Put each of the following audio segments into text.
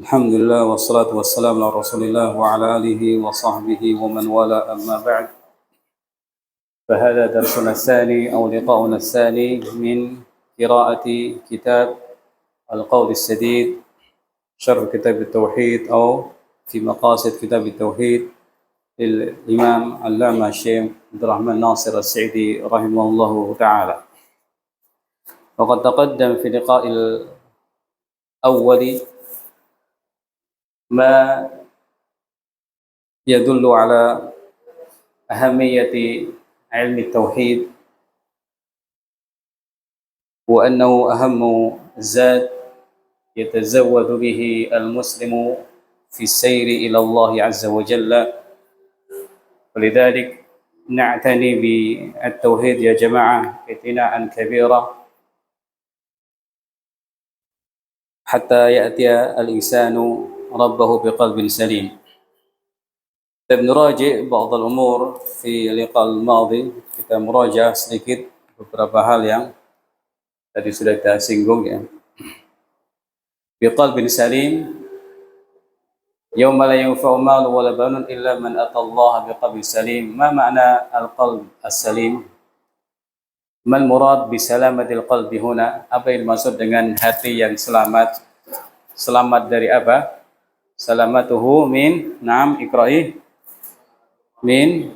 الحمد لله والصلاة والسلام على رسول الله وعلى آله وصحبه ومن والاه أما بعد فهذا درسنا الثاني أو لقاؤنا الثاني من قراءة كتاب القول السديد شرح كتاب التوحيد أو في مقاصد كتاب التوحيد للإمام العلامة الشيخ عبد الرحمن ناصر السعدي رحمه الله تعالى. وقد تقدم في اللقاء الأول ما يدل على أهمية علم التوحيد وأنه أهم زاد يتزود به المسلم في السير إلى الله عز وجل. ولذلك نعتني بالتوحيد يا جماعة اعتناء كبيرا حتى يأتي الإنسان ربه بقلب سليم. Kita meraji بعض الأمور في اللقاء الماضي. Kita meraja sedikit beberapa hal yang tadi sudah kita singgung ya. Biqalbin salim yauma la yanfa'u malun wala banun illa man atallaha biqalbin salim. Ma ma'na al-qalb as-salim? Mal murad bi salamatil qalbi huna? Apa yang dimaksud dengan hati yang selamat? Selamat dari apa? Salamatuhu min na'am iqra'i min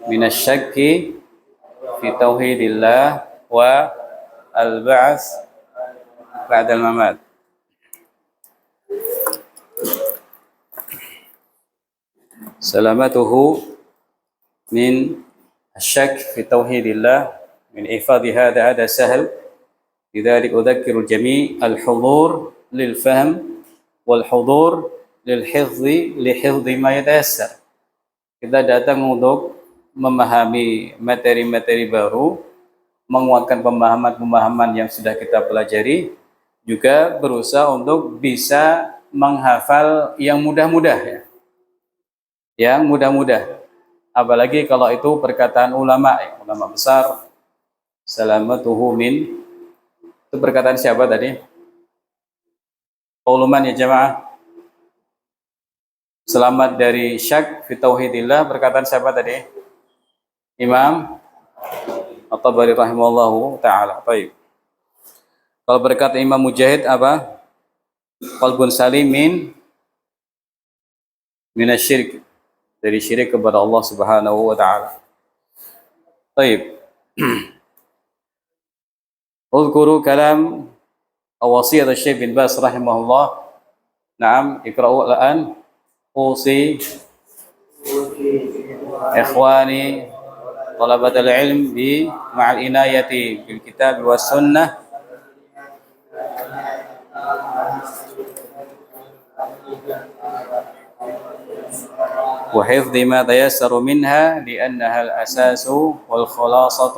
minasyakki fi tauhidillah wa al-ba'ts ba'da al-mamat. Salamatuhu min الشك في توحيد الله من إفادة هذا سهل. لذلك أذكر الجميع الحضور للفهم والحضور لحفظ ما يتيسر. Kita datang untuk memahami materi-materi baru, menguatkan pemahaman-pemahaman yang sudah kita pelajari, juga berusaha untuk bisa menghafal yang mudah-mudah ya. Yang mudah-mudah. Apalagi kalau itu perkataan ulama besar. Salamatuhu min, itu perkataan siapa tadi? Qauluman ya jamaah. Selamat dari syak fi tauhidillah, perkataan siapa tadi? Imam At-Tabari rahimahullahu ta'ala. Baik. Kalau berkata Imam Mujahid apa? Qalbun salim minasyirk, dari syirik kepada Allah Subhanahu wa ta'ala. Baik. Uzkuru kalam wasiyat Syekh bin Baz rahimahullah. Naam, iqra'u al-an. أوصي إخواني طلبة العلم مع العناية بالكتاب والسنة وحفظ ما تيسر منها لأنها الأساس والخلاصة.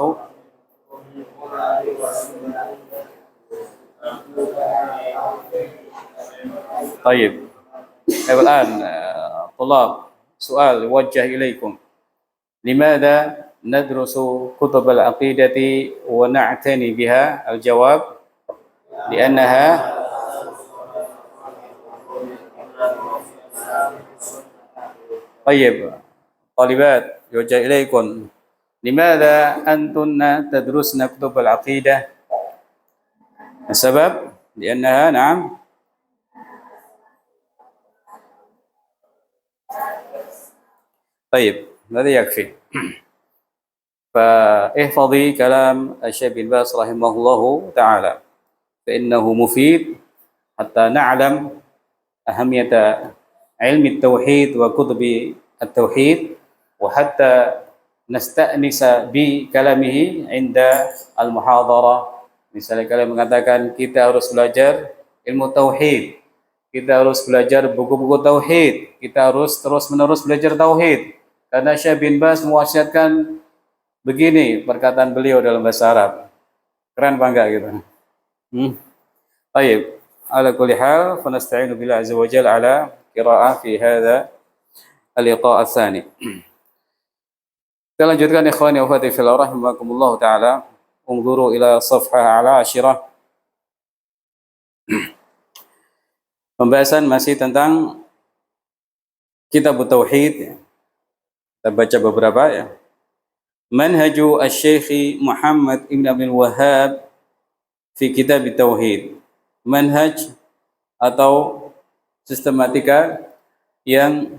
طيب. الآن طلاب سؤال يوجه إليكم. لماذا ندرس كتب العقيدة ونعتني بها؟ الجواب لأنها طيب. طالبات يوجه إليكم، لماذا أنتن تدرسن كتب العقيدة؟ السبب لأنها نعم طيب، هذا يكفي. فاحفظي كلام الشيخ بن باز رحمه الله تعالى فإنه مفيد حتى نعلم أهمية علم التوحيد وكتب التوحيد وحتى نستأنس بكلامه عند المحاضرة. Misalnya kalian mengatakan kita harus belajar ilmu tauhid, kita harus belajar buku-buku tauhid, kita harus terus-menerus belajar tauhid. Karena Syekh bin Baz mewasiatkan begini perkataan beliau dalam bahasa Arab. Keren bangga gitu. Baik, ala kulli hal fa nasta'inu billahi azza wa jalla ala qira'ah fi hadha al-liqa' ats-tsani. Kita lanjutkan ikhwani wa akhwati fillah rahimakumullah taala. Unzuru ila safhah al-ashirah. Pembahasan masih tentang Kitab Tauhid. Kita baca beberapa ya. Manhaju Asy-Syaikh Muhammad Ibn Abdul Wahhab fi Kitab Tauhid. Manhaj atau sistematika yang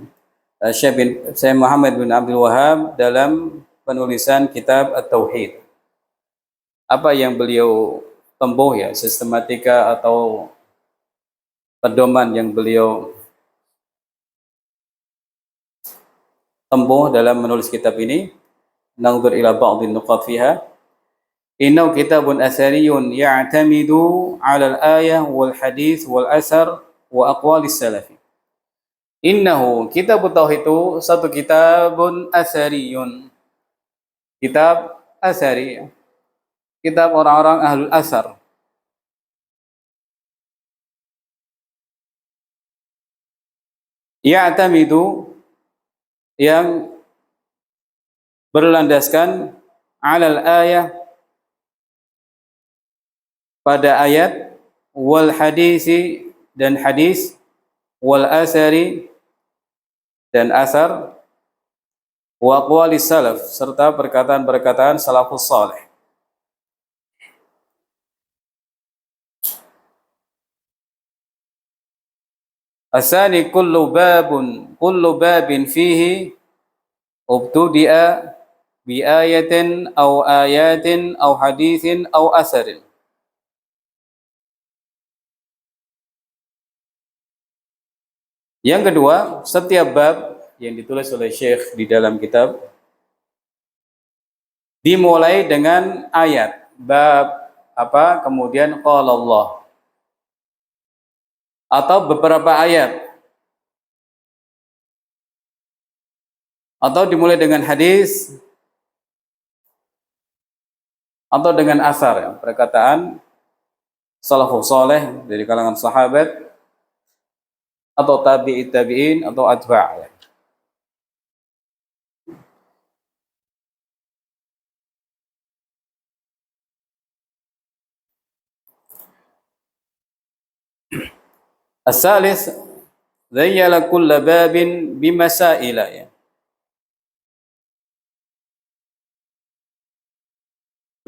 Syekh Muhammad bin Abdul Wahhab dalam penulisan Kitab At-Tauhid. Apa yang beliau tempuh ya, sistematika atau pedoman yang beliau tempuh dalam menulis kitab ini. Nangdur ila ba'dhin nuqat fiha. Innahu kitabun asariyun ya'tamidu 'ala al-ayah wal hadis wal asar wa aqwalis salafi. Innahu kitab tauhid itu satu kitabun asariyun. Kitab asari. Kitab orang-orang ahlul asar. Ya'tamidu yang berlandaskan alal ayah pada ayat wal hadisi dan hadis wal asari dan asar wa aqwalis salaf serta perkataan-perkataan salafus salih. Asani kullu babin fihi ubtudi'a bi ayatin aw hadithin aw asarin. Yang kedua, setiap bab yang ditulis oleh Syekh di dalam kitab dimulai dengan ayat. Bab apa? Kemudian qala Allah. Atau beberapa ayat. Atau dimulai dengan hadis atau dengan asar, ya, perkataan salafus saleh dari kalangan sahabat atau tabi'in atau atba'. As-salis zayyala kulla babin bimasaila, ya.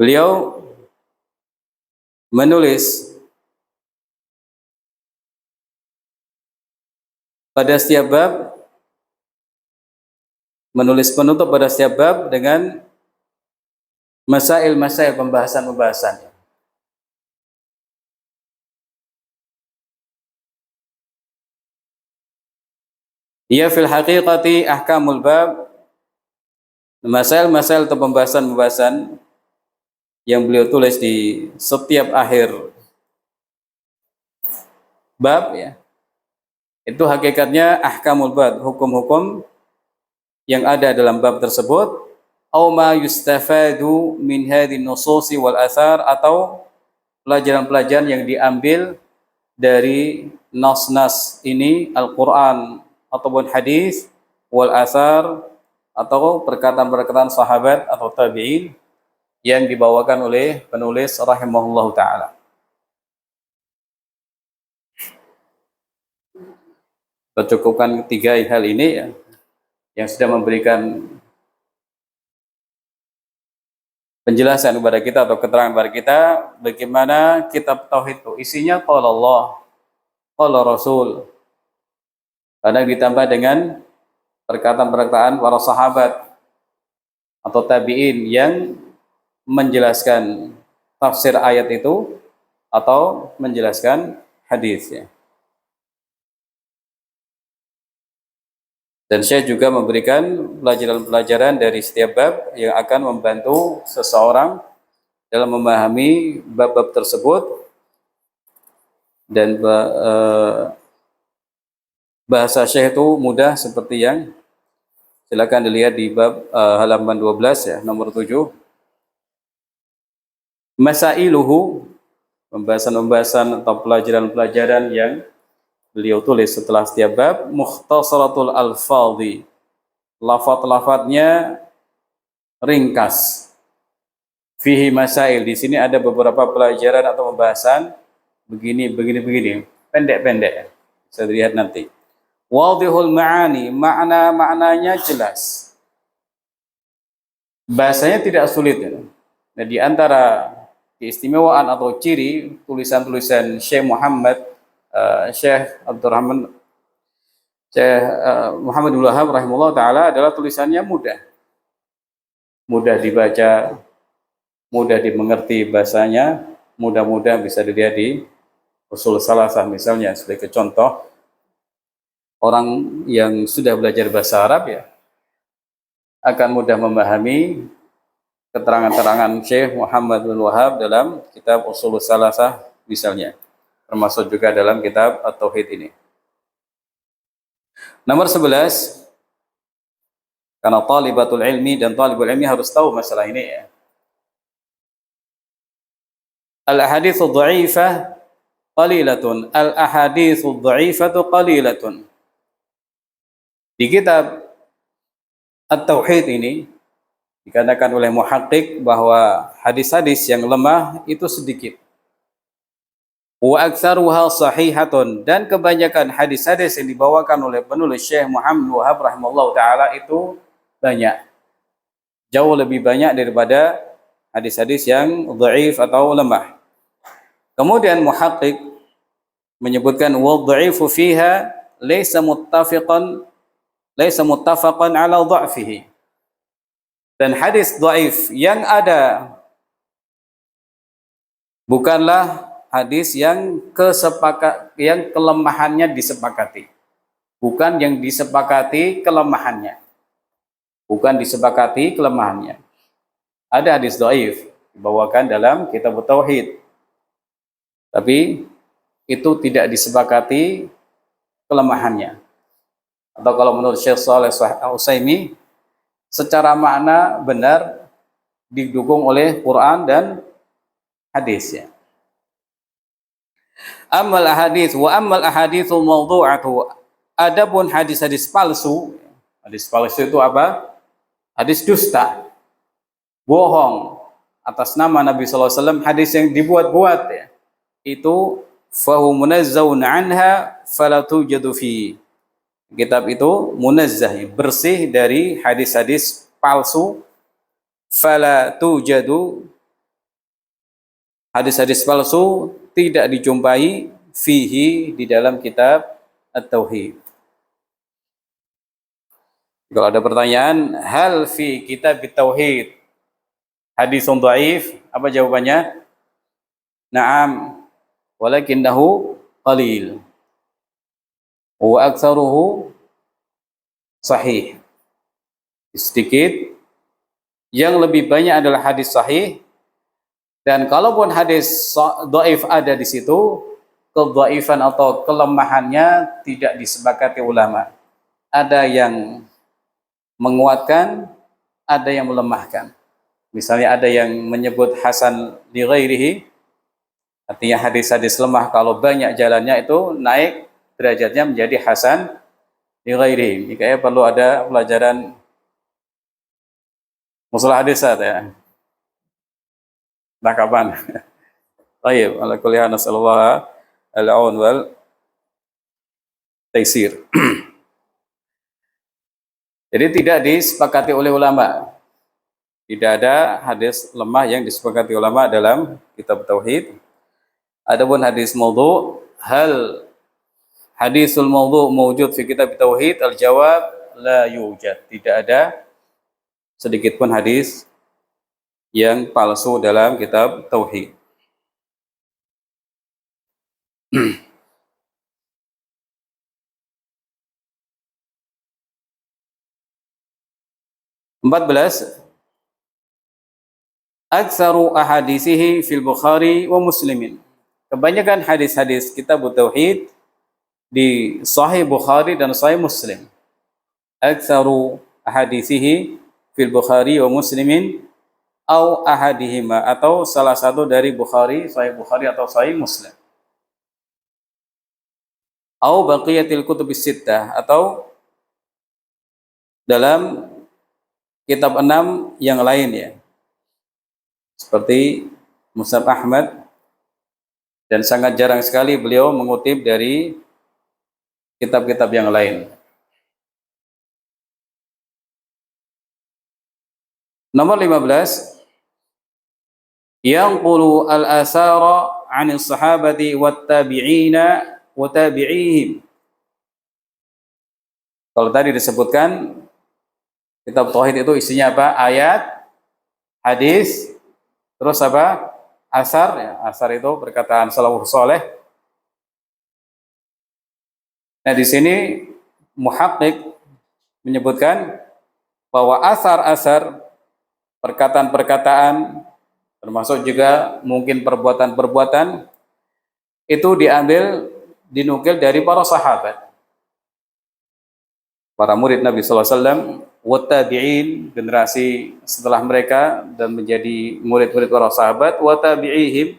Beliau menulis pada setiap bab, menulis penutup pada setiap bab dengan masail-masail, pembahasan-pembahasan. Ia fil haqiqati ahkamul bab, masail-masail atau pembahasan-pembahasan yang beliau tulis di setiap akhir bab, ya. Itu hakikatnya ahkamul bab, hukum-hukum yang ada dalam bab tersebut, au ma yustafadu min hadhihi nususi wal athar, atau pelajaran-pelajaran yang diambil dari nas-nas ini, Al-Qur'an ataupun hadis, wal athar atau perkataan-perkataan sahabat atau tabi'in yang dibawakan oleh penulis rahimahullahu taala. Tercukupkan tiga hal ini, ya, yang sudah memberikan penjelasan kepada kita atau keterangan kepada kita bagaimana kitab tauhid itu isinya qala Allah, qala Rasul. Kadang ditambah dengan perkataan-perkataan para sahabat atau tabi'in yang menjelaskan tafsir ayat itu atau menjelaskan hadisnya. Dan saya juga memberikan pelajaran-pelajaran dari setiap bab yang akan membantu seseorang dalam memahami bab-bab tersebut, dan bahasa Syekh itu mudah seperti yang silakan dilihat di bab halaman 12, ya, nomor 7. Masailuhu, pembahasan-pembahasan atau pelajaran-pelajaran yang beliau tulis setelah setiap bab. Mukhtasaratul alfadhi, lafaz-lafaznya ringkas. Fihi masail, di sini ada beberapa pelajaran atau pembahasan begini, pendek-pendek. Saya lihat nanti. Wadihul ma'ani, makna-maknanya jelas. Bahasanya tidak sulit. Ya. Nah, di antara keistimewaan atau ciri tulisan-tulisan Syekh Muhammad Syekh Abdurrahman Syekh Muhammad bin Wahab rahimahullah taala adalah tulisannya mudah dibaca, mudah dimengerti bahasanya, mudah-mudah bisa dilihat di usul salasah misalnya sebagai contoh. Orang yang sudah belajar bahasa Arab ya akan mudah memahami keterangan-keterangan Syekh Muhammad bin Wahab dalam kitab Ushul Salasah misalnya, termasuk juga dalam kitab At-Tauhid ini. Nomor 11, karena talibatul ilmi dan talibul ilmi harus tahu masalah ini ya. Al-ahaditsu dha'ifah qalilatun, al-ahaditsu dha'ifatu qalilatun. Di kitab At-Tauhid ini dikatakan oleh muhaqqiq bahwa hadis-hadis yang lemah itu sedikit. Wa aktsaruha sahihatun, dan kebanyakan hadis-hadis yang dibawakan oleh penulis Syekh Muhammad Wahab rahimahullah taala itu banyak. Jauh lebih banyak daripada hadis-hadis yang dhaif atau lemah. Kemudian muhaqqiq menyebutkan wa dhaifu fiha laysa muttafaqan ala dha'fihi. Dan hadis dhaif yang ada bukanlah hadis yang kelemahannya disepakati. Bukan yang disepakati kelemahannya. Bukan disepakati kelemahannya. Ada hadis dhaif dibawakan dalam kitab Tauhid. Tapi itu tidak disepakati kelemahannya. Atau kalau menurut Syekh Shalih Al-Utsaimin, secara makna benar didukung oleh Quran dan hadis ya. Ammal ahaditsul mawdu'atu, adapun hadis-hadis palsu. Hadis palsu itu apa? Hadis dusta, bohong atas nama Nabi sallallahu alaihi wasallam, hadis yang dibuat-buat ya. Itu fahu munazzahun anha fala tujadu fi. Kitab itu munazzah, bersih dari hadis-hadis palsu. Fala tujadu, hadis-hadis palsu tidak dijumpai fihi, di dalam kitab At-Tauhid. Kalau ada pertanyaan, hal fi kitab At-Tauhid hadisun dhaif, apa jawabannya? Na'am, walakinnahu qalil wa aktsaruhu sahih. Sedikit, yang lebih banyak adalah hadis sahih. Dan kalaupun hadis dhaif ada di situ, kedhaifan atau kelemahannya tidak disepakati ulama. Ada yang menguatkan, ada yang melemahkan. Misalnya ada yang menyebut hasan li ghairihi, artinya hadis-hadis lemah kalau banyak jalannya itu naik derajatnya menjadi hasan li ghairihi. Kayaknya perlu ada pelajaran mustalah hadis ya. Nah kapan? Baik, ala kulli hal nasallallahu al-aun wal taisir. Jadi tidak disepakati oleh ulama. Tidak ada hadis lemah yang disepakati ulama dalam kitab Tauhid. Adapun hadis maudhu, hal hadisul maudhu mawjud fi kitab Tauhid? Al-jawab la yujad. Tidak ada sedikit pun hadis yang palsu dalam kitab Tauhid. Empat belas, aktsaru ahadisihi fil Bukhari wa Muslimin. Kebanyakan hadis-hadis kitab Tauhid di Sahih Bukhari dan Sahih Muslim. Aktsaru ahadisihi fil Bukhari wa Muslimin au ahadihima, atau salah satu dari Bukhari, Sahih Bukhari atau Sahih Muslim. Au baqiyatil kutubis sittah, atau dalam kitab 6 yang lain ya. Seperti Musnad Ahmad, dan sangat jarang sekali beliau mengutip dari kitab-kitab yang lain. Nomor 15, yanqulu al-athara 'anil sahabati wat tabi'ina wa tabi'ihim. Kalau tadi disebutkan kitab tauhid itu isinya apa? Ayat, hadis, terus apa? Asar, ya. Asar itu perkataan salafus saleh. Nah, di sini muhaqqiq menyebutkan bahwa asar-asar, perkataan-perkataan, termasuk juga mungkin perbuatan-perbuatan, itu dinukil dari para sahabat, para murid Nabi SAW, wattabi'in, generasi setelah mereka dan menjadi murid-murid para sahabat, wattabi'ihim,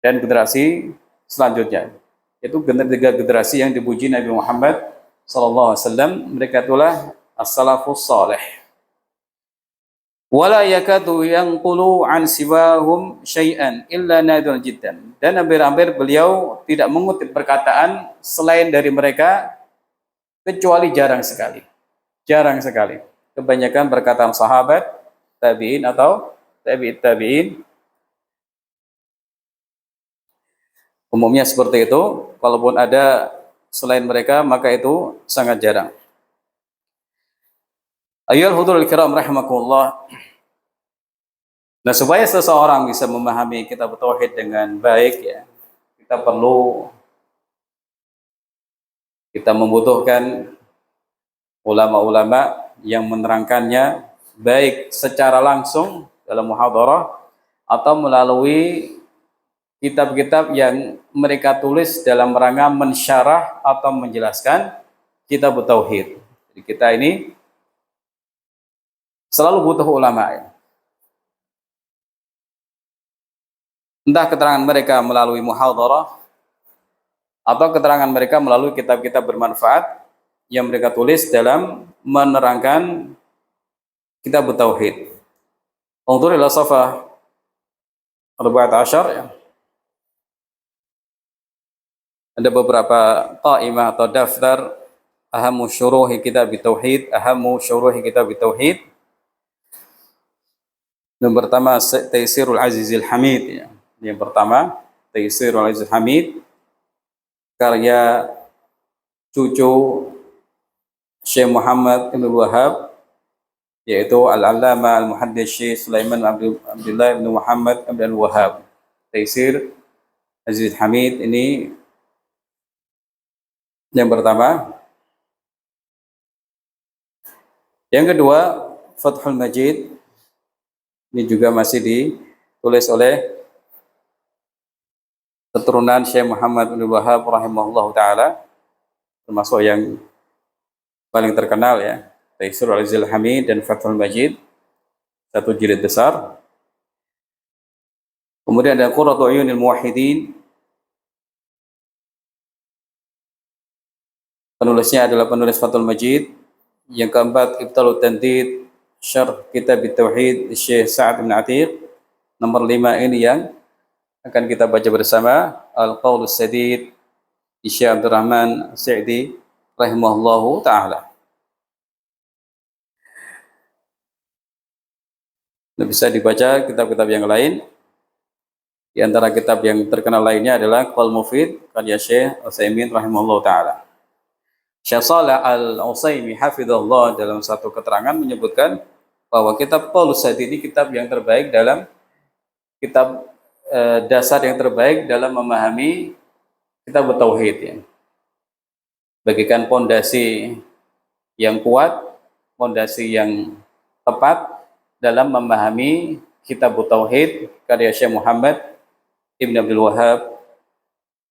dan generasi selanjutnya. Itu tiga generasi yang dipuji Nabi Muhammad SAW. Mereka itulah as-salafus salih. Wala yakadu yanqulu an siwahum syai'an illa nadir jiddan. Dan hampir-hampir beliau tidak mengutip perkataan selain dari mereka kecuali jarang sekali. Jarang sekali. Kebanyakan perkataan sahabat, tabi'in atau tabi'in. Umumnya seperti itu. Kalaupun ada selain mereka, maka itu sangat jarang. Ayyuhal hudurul kiram rahimakumullah. Nah, supaya seseorang bisa memahami kitab tauhid dengan baik, ya, kita membutuhkan ulama-ulama yang menerangkannya baik secara langsung dalam muhadarah atau melalui kitab-kitab yang mereka tulis dalam rangka mensyarah atau menjelaskan kitab tauhid. Jadi kita ini selalu butuh ulama, ya. Entah keterangan mereka melalui muhadarah atau keterangan mereka melalui kitab-kitab bermanfaat yang mereka tulis dalam menerangkan kitab tauhid. Unzur ila safah 14, ya. Ada beberapa qaimah atau daftar ahamu syuruhi kitab tauhid, Yang pertama Taisirul Azizil Hamid, ya. Yang pertama Taisirul Azizil Hamid, karya cucu Syekh Muhammad Ibn Wahab, yaitu Al-Allama Al-Muhaddits Syekh Sulaiman Abdullah Ibn Muhammad Ibn Wahab. Taisir Aziz Hamid ini yang pertama. Yang kedua, Fathul Majid, ini juga masih ditulis oleh keturunan Syekh Muhammad bin Wahab rahimahullah ta'ala, termasuk yang paling terkenal, ya, Taisir Al-Azizil Hamid dan Fathul Majid, satu jilid besar. Kemudian ada Qurratu Uyunil Muwahhidin, penulisnya adalah penulis Fathul Majid. Yang keempat, Ibtalut Tandid, Syarh Kitab Tauhid Syekh Sa'ad bin Atiq. Nomor 5 ini yang akan kita baca bersama, Al-Qaulus Sadid Syekh Abdul Rahman Sa'di rahimahullahu ta'ala. Bisa dibaca kitab-kitab yang lain. Di antara kitab yang terkenal lainnya adalah Qaul Mufid karya Syekh Utsaimin rahimahullahu ta'ala. Syekh Shalih Al-Utsaimin hafizahullah dalam satu keterangan menyebutkan bahwa kitab Qaulus Sadid ini kitab yang terbaik dalam kitab dasar yang terbaik dalam memahami kitab tauhid, ya. Bagikan pondasi yang kuat, pondasi yang tepat dalam memahami kitab tauhid karya Syekh Muhammad Ibn Abdul Wahab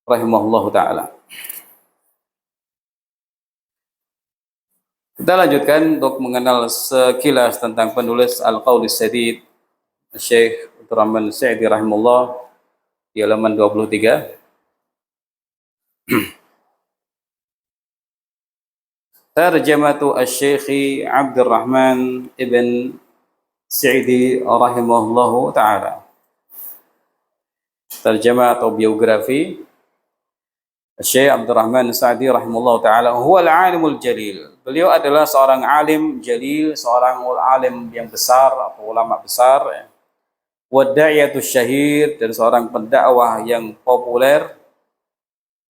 rahimahullahu ta'ala. Kita lanjutkan untuk mengenal sekilas tentang penulis Al-Qaulus Sadid Syekh Abdul Rahman Sa'di rahimahullah di halaman 23. Tarjamatu Asy-Syaikh Abdul Rahman Ibn Sa'di rahimahullahu ta'ala. Tarjamah atau biografi Syekh Abdurrahman Sa'di rahimahullah taala huwa al-alimul jalil. Beliau adalah seorang alim jalil, seorang alim yang besar atau ulama besar ya. Wa da'iyatus syahir, dan seorang pendakwah yang populer,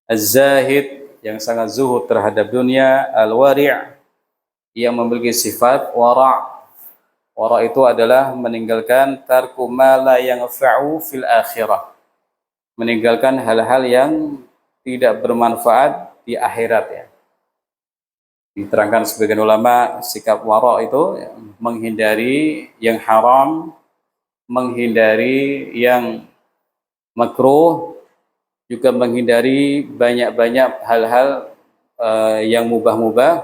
az-zahid yang sangat zuhud terhadap dunia, al-wari' yang memiliki sifat wara'. Wara' itu adalah meninggalkan tarku ma la yanfa'u fil akhirah. Meninggalkan hal-hal yang tidak bermanfaat di akhirat ya. Diterangkan sebagian ulama, sikap wara' itu ya, menghindari yang haram, menghindari yang makruh, juga menghindari banyak-banyak hal-hal yang mubah-mubah,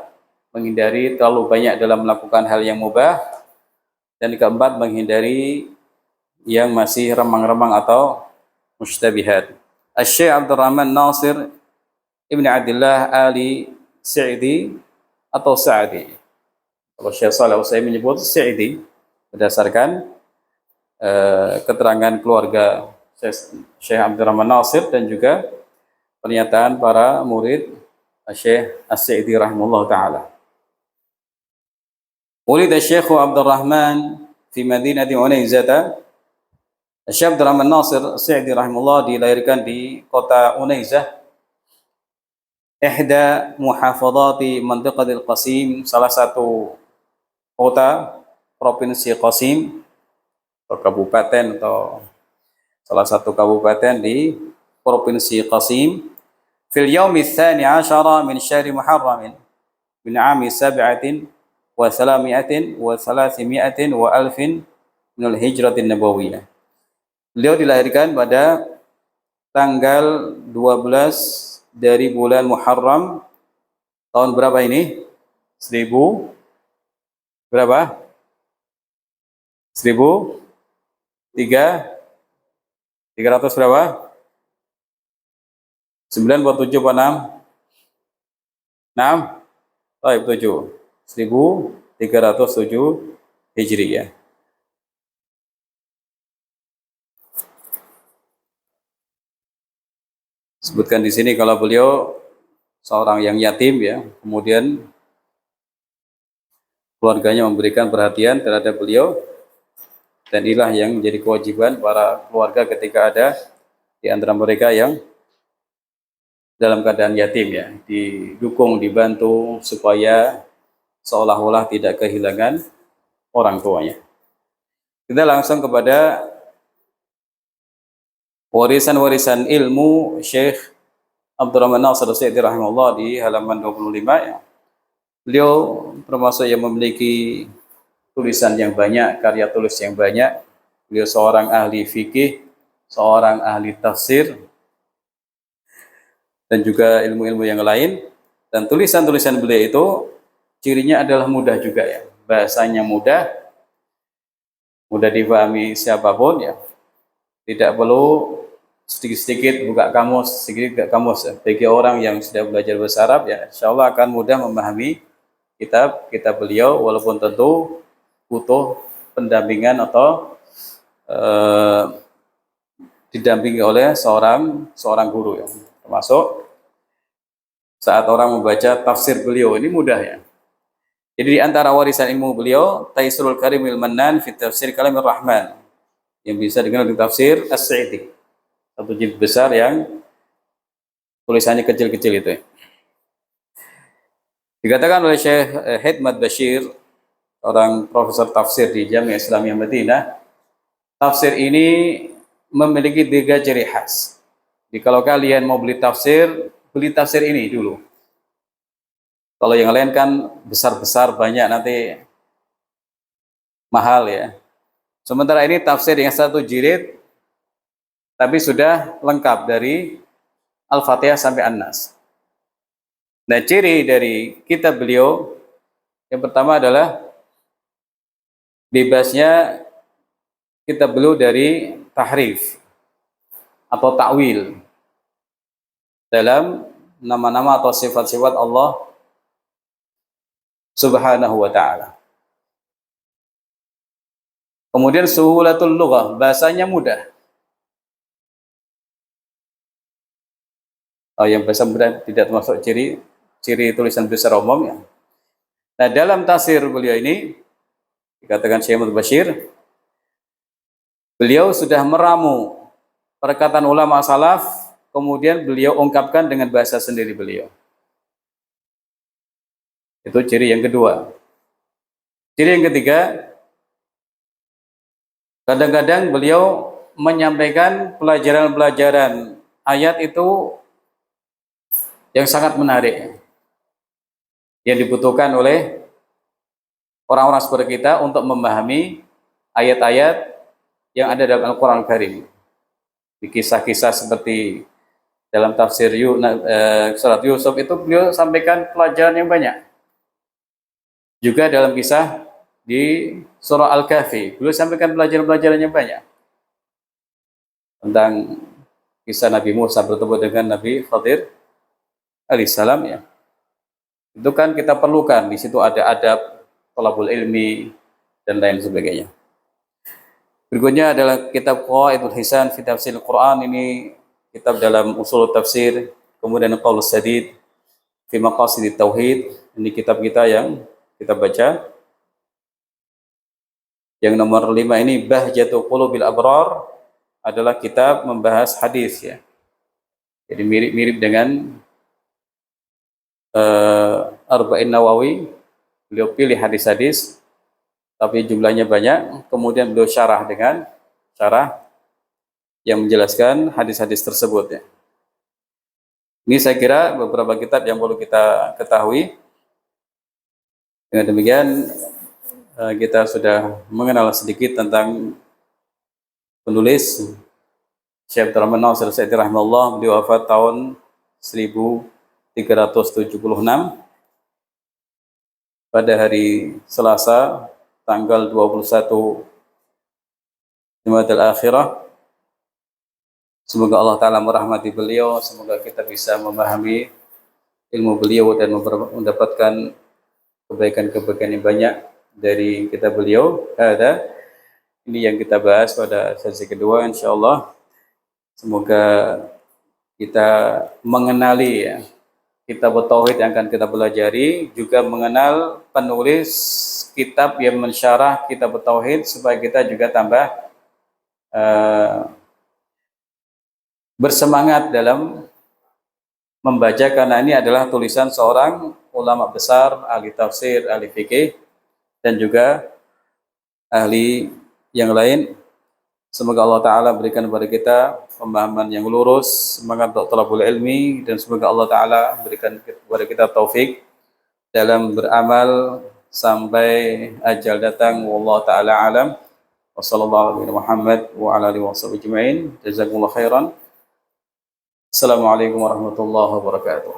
menghindari terlalu banyak dalam melakukan hal yang mubah, dan keempat menghindari yang masih remang-remang atau mustabihat. Syekh Abdurrahman Nasir Ibn Abdullah Ali Sa'di atau Sa'di. Kalau Syekh Shalih Al-Utsaimin menyebut Sa'di berdasarkan keterangan keluarga Syekh Abdurrahman Nasir dan juga pernyataan para murid Syekh As-Sa'di rahimahullah taala. Ulid Syekh Abdurrahman di Madinah Unaizah. Syekh Abdurrahman Nasir As-Sa'di rahimahullah dilahirkan di kota Unaizah, ihda muhafadhati mantiqatil Qasim, salah satu kota provinsi Qasim atau kabupaten atau salah satu kabupaten di provinsi Qasim. Fil yaumi tsani asyara min syahri Muharram min ami sab'atin wa salamiatin wa thalathimiatin wa alfin min al-hijratin nabawiyah. Beliau dilahirkan pada tanggal 12 dari bulan Muharram tahun berapa ini? 1000 berapa? 1300 berapa? 9 buat 7 apa 6? 6? Baik, 7. 1307 Hijriyah. Sebutkan di sini kalau beliau seorang yang yatim ya, kemudian keluarganya memberikan perhatian terhadap beliau, dan inilah yang menjadi kewajiban para keluarga ketika ada di antara mereka yang dalam keadaan yatim ya, didukung, dibantu supaya seolah-olah tidak kehilangan orang tuanya. Kita langsung kepada warisan-warisan ilmu Syekh Abdurrahman Nasir As-Sa'di rahimahullah di halaman 25 ya. Beliau termasuk yang memiliki tulisan yang banyak, karya tulis yang banyak. Beliau seorang ahli fikih, seorang ahli tafsir, dan juga ilmu-ilmu yang lain. Dan tulisan-tulisan beliau itu cirinya adalah mudah juga ya. Bahasanya mudah, mudah dipahami siapapun ya. Tidak perlu sedikit-sedikit buka kamus, sedikit kamus. Bagi orang yang sudah belajar bahasa Arab ya, insya Allah akan mudah memahami kitab beliau, walaupun tentu butuh pendampingan atau didampingi oleh seorang guru ya. Termasuk saat orang membaca tafsir beliau ini mudah ya. Jadi di antara warisan ilmu beliau, Taisirul Karimil Mannan fi Tafsir Kalamir Rahman, yang bisa dikenal dengan tafsir As-Sa'di. Satu jilid besar yang tulisannya kecil-kecil itu. Dikatakan oleh Syekh Hidmat Bashir, orang profesor tafsir di Jami'ah Islamiyah Madinah, tafsir ini memiliki 3 ciri khas. Jadi kalau kalian mau beli tafsir ini dulu. Kalau yang lain kan besar-besar banyak nanti mahal ya. Sementara ini tafsir yang 1 jilid tapi sudah lengkap dari Al-Fatihah sampai An-Nas. Nah, ciri dari kitab beliau yang pertama adalah bebasnya kitab beliau dari tahrif atau takwil dalam nama-nama atau sifat-sifat Allah Subhanahu wa ta'ala. Kemudian suhulatul lughah, bahasanya mudah. yang bahasa mudah tidak termasuk ciri tulisan besar umum ya. Nah, dalam tafsir beliau ini dikatakan Syekh Muhammad Bashir, beliau sudah meramu perkataan ulama salaf, kemudian beliau ungkapkan dengan bahasa sendiri beliau. Itu ciri yang kedua. Ciri yang ketiga, kadang-kadang beliau menyampaikan pelajaran-pelajaran ayat itu yang sangat menarik, yang dibutuhkan oleh orang-orang seperti kita untuk memahami ayat-ayat yang ada dalam Al-Quran Al-Karim. Di kisah-kisah seperti dalam tafsir surat Yusuf itu beliau sampaikan pelajaran yang banyak. Juga dalam kisah di surah Al-Kahfi, beliau sampaikan pelajaran-pelajaran yang banyak. Tentang kisah Nabi Musa bertemu dengan Nabi Khadir alaihissalam ya. Itu kan kita perlukan, di situ ada adab, thalabul ilmi, dan lain sebagainya. Berikutnya adalah kitab Qawaidul Hisan fi Tafsir Al-Quran, ini kitab dalam usul tafsir, kemudian Qaulus Sadid fi Maqasidit Tauhid, ini kitab kita yang kita baca. Yang nomor 5 ini Bahjatul Qulubil Abrar, adalah kitab membahas hadis ya. Jadi mirip-mirip dengan Arba'in Nawawi, beliau pilih hadis-hadis tapi jumlahnya banyak, kemudian beliau syarah dengan syarah yang menjelaskan hadis-hadis tersebut ya. Ini saya kira beberapa kitab yang perlu kita ketahui. Dengan demikian kita sudah mengenal sedikit tentang penulis Syekh Abdurrahman Nasir Sa'di rahimahullah. Beliau wafat tahun 1376 pada hari Selasa tanggal 21 Jumadil Akhirah. Semoga Allah Ta'ala merahmati beliau, semoga kita bisa memahami ilmu beliau dan mendapatkan kebaikan-kebaikan yang banyak dari kitab beliau. Ini yang kita bahas pada sesi kedua, insyaallah. Semoga kita mengenali ya, kitab tauhid yang akan kita pelajari, juga mengenal penulis kitab yang mensyarah kitab tauhid, supaya kita juga tambah bersemangat dalam membaca, karena ini adalah tulisan seorang ulama besar, ahli tafsir, ahli fikih, dan juga ahli yang lain. Semoga Allah Ta'ala berikan kepada kita pemahaman yang lurus, semangat untuk thalabul ilmi, dan semoga Allah Ta'ala berikan kepada kita taufik dalam beramal sampai ajal datang. Wallahu Ta'ala alam. Wassallallahu alaihi Muhammad wa ala alihi wa sahbihi ajma'in. Jazakumullah khairan. Assalamualaikum warahmatullahi wabarakatuh.